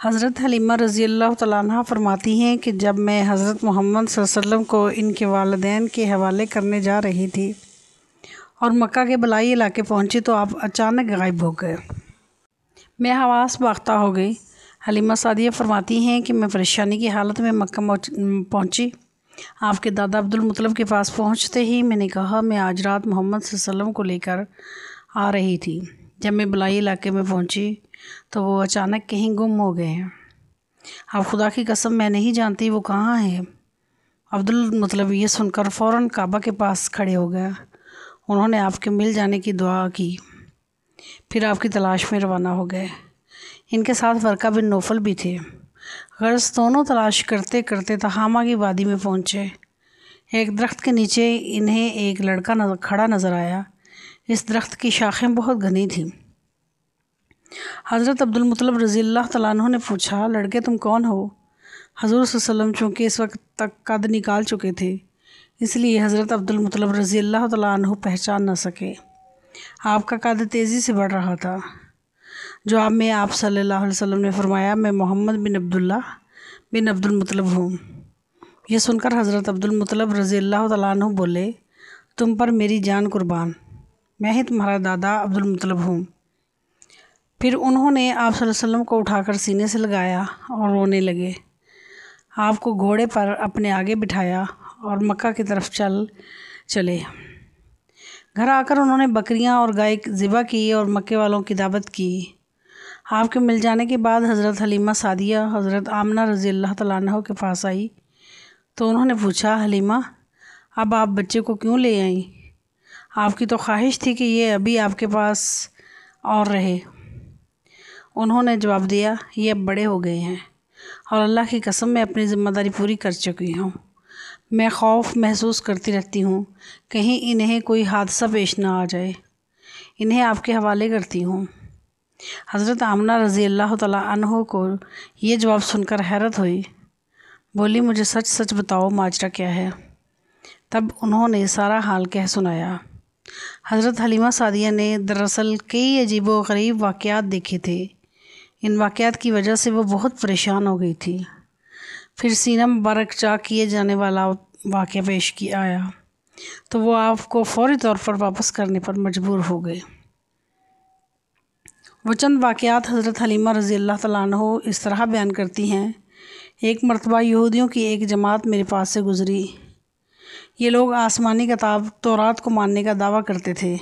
حضرت حلیمہ رضی اللہ تعالیٰ عنہ فرماتی ہیں کہ جب میں حضرت محمد صلی اللہ علیہ وسلم کو ان کے والدین کے حوالے کرنے جا رہی تھی اور مکہ کے بلائی علاقے پہنچی تو آپ اچانک غائب ہو گئے۔ میں حواس باختہ ہو گئی۔ حلیمہ سعدیہ فرماتی ہیں کہ میں پریشانی کی حالت میں مکہ پہنچی۔ آپ کے دادا عبدالمطلب کے پاس پہنچتے ہی میں نے کہا میں آج رات محمد صلی اللہ علیہ وسلم کو لے کر آ رہی تھی۔ جب میں بلائی علاقے میں پہنچی تو وہ اچانک کہیں گم ہو گئے ہیں۔ آپ خدا کی قسم میں نہیں جانتی وہ کہاں ہیں۔ عبدالمطلب یہ سن کر فوراً کعبہ کے پاس کھڑے ہو گیا۔ انہوں نے آپ کے مل جانے کی دعا کی، پھر آپ کی تلاش میں روانہ ہو گئے۔ ان کے ساتھ ورقہ بن نوفل بھی تھے۔ غرض دونوں تلاش کرتے کرتے تہامہ کی وادی میں پہنچے۔ ایک درخت کے نیچے انہیں ایک لڑکا کھڑا نظر آیا۔ اس درخت کی شاخیں بہت گھنی تھیں۔ حضرت عبدالمطلب رضی اللہ تعالیٰ عنہ نے پوچھا، لڑکے تم کون ہو؟ حضور صلی اللہ علیہ وسلم چونکہ اس وقت تک قد نکال چکے تھے، اس لیے حضرت عبدالمطلب رضی اللہ تعالیٰ عنہ پہچان نہ سکے۔ آپ کا قد تیزی سے بڑھ رہا تھا۔ جواب میں آپ صلی اللہ علیہ وسلم نے فرمایا، میں محمد بن عبداللہ بن عبدالمطلب ہوں۔ یہ سن کر حضرت عبدالمطلب رضی اللہ تعالیٰ عنہ بولے، تم پر میری جان قربان، میں ہی تمہارا دادا عبدالمطلب ہوں۔ پھر انہوں نے آپ صلی اللہ علیہ وسلم کو اٹھا کر سینے سے لگایا اور رونے لگے۔ آپ کو گھوڑے پر اپنے آگے بٹھایا اور مکہ کی طرف چلے۔ گھر آ کر انہوں نے بکریاں اور گائے ذبح کی اور مکے والوں کی دعوت کی۔ آپ کے مل جانے کے بعد حضرت حلیمہ سعدیہ حضرت آمنہ رضی اللہ تعالیٰ عنہ کے پاس آئی تو انہوں نے پوچھا، حلیمہ اب آپ بچے کو کیوں لے آئیں؟ آپ کی تو خواہش تھی کہ یہ ابھی آپ کے پاس اور رہے۔ انہوں نے جواب دیا، یہ اب بڑے ہو گئے ہیں اور اللہ کی قسم میں اپنی ذمہ داری پوری کر چکی ہوں۔ میں خوف محسوس کرتی رہتی ہوں کہیں انہیں کوئی حادثہ پیش نہ آ جائے۔ انہیں آپ کے حوالے کرتی ہوں۔ حضرت آمنہ رضی اللہ تعالیٰ عنہ کو یہ جواب سن کر حیرت ہوئی۔ بولی، مجھے سچ سچ بتاؤ ماجرا کیا ہے؟ تب انہوں نے سارا حال کہہ سنایا۔ حضرت حلیمہ سعدیہ نے دراصل کئی عجیب و غریب واقعات دیکھے تھے۔ ان واقعات کی وجہ سے وہ بہت پریشان ہو گئی تھی۔ پھر سینہ مبارک چاک کیے جانے والا واقعہ پیش آیا تو وہ آپ کو فوری طور پر واپس کرنے پر مجبور ہو گئے۔ وہ چند واقعات حضرت حلیمہ رضی اللہ تعالیٰ عنہ اس طرح بیان کرتی ہیں، ایک مرتبہ یہودیوں کی ایک جماعت میرے پاس سے گزری۔ یہ لوگ آسمانی کتاب تورات کو ماننے کا دعویٰ کرتے تھے۔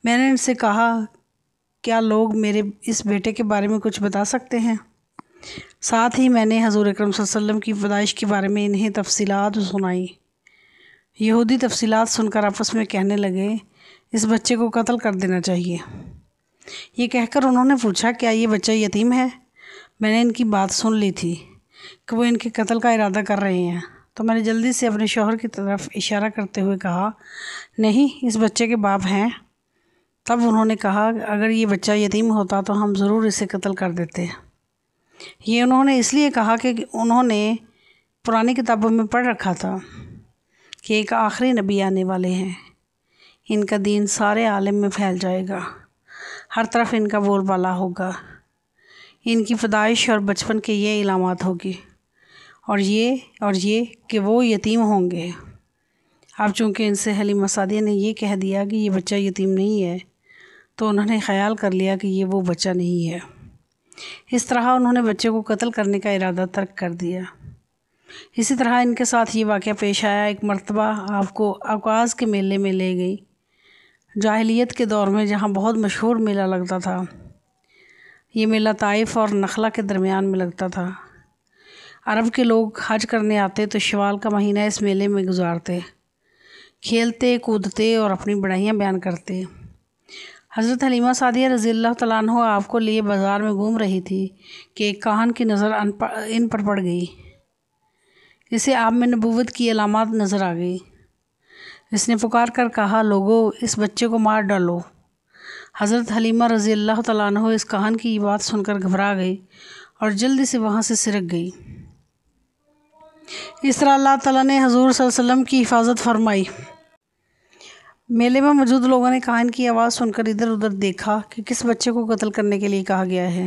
میں نے ان سے کہا، کیا لوگ میرے اس بیٹے کے بارے میں کچھ بتا سکتے ہیں؟ ساتھ ہی میں نے حضور اکرم صلی اللہ علیہ وسلم کی پیدائش کے بارے میں انہیں تفصیلات سنائی۔ یہودی تفصیلات سن کر آپس میں کہنے لگے، اس بچے کو قتل کر دینا چاہیے۔ یہ کہہ کر انہوں نے پوچھا، کیا یہ بچہ یتیم ہے؟ میں نے ان کی بات سن لی تھی کہ وہ ان کے قتل کا ارادہ کر رہے ہیں، تو میں نے جلدی سے اپنے شوہر کی طرف اشارہ کرتے ہوئے کہا، نہیں، اس بچے کے باپ ہیں۔ تب انہوں نے کہا، اگر یہ بچہ یتیم ہوتا تو ہم ضرور اسے قتل کر دیتے۔ یہ انہوں نے اس لیے کہا کہ انہوں نے پرانی کتابوں میں پڑھ رکھا تھا کہ ایک آخری نبی آنے والے ہیں، ان کا دین سارے عالم میں پھیل جائے گا، ہر طرف ان کا بول بالا ہوگا، ان کی پیدائش اور بچپن کے یہ علامات ہوگی، اور یہ کہ وہ یتیم ہوں گے۔ اب چونکہ ان سے حلیمہ سعدیہ نے یہ کہہ دیا کہ یہ بچہ یتیم نہیں ہے تو انہوں نے خیال کر لیا کہ یہ وہ بچہ نہیں ہے۔ اس طرح انہوں نے بچے کو قتل کرنے کا ارادہ ترک کر دیا۔ اسی طرح ان کے ساتھ یہ واقعہ پیش آیا۔ ایک مرتبہ آپ کو عکاظ کے میلے میں لے گئی، جاہلیت کے دور میں جہاں بہت مشہور میلہ لگتا تھا۔ یہ میلہ طائف اور نخلہ کے درمیان میں لگتا تھا۔ عرب کے لوگ حج کرنے آتے تو شوال کا مہینہ اس میلے میں گزارتے، کھیلتے کودتے اور اپنی بڑائیاں بیان کرتے۔ حضرت حلیمہ سعدیہ رضی اللہ تعالیٰ عنہ آپ کو لیے بازار میں گھوم رہی تھی کہ ایک کاہن کی نظر ان پر پڑ گئی۔ اسے آپ میں نبوت کی علامات نظر آ گئی۔ اس نے پکار کر کہا، لوگو، اس بچے کو مار ڈالو۔ حضرت حلیمہ رضی اللہ تعالیٰ عنہ اس کاہن کی یہ بات سن کر گھبرا گئی اور جلدی سے وہاں سے سرک گئی۔ اس طرح اللہ تعالیٰ نے حضور صلی اللہ علیہ وسلم کی حفاظت فرمائی۔ میلے میں موجود لوگوں نے کاہن کی آواز سن کر ادھر ادھر دیکھا کہ کس بچے کو قتل کرنے کے لیے کہا گیا ہے۔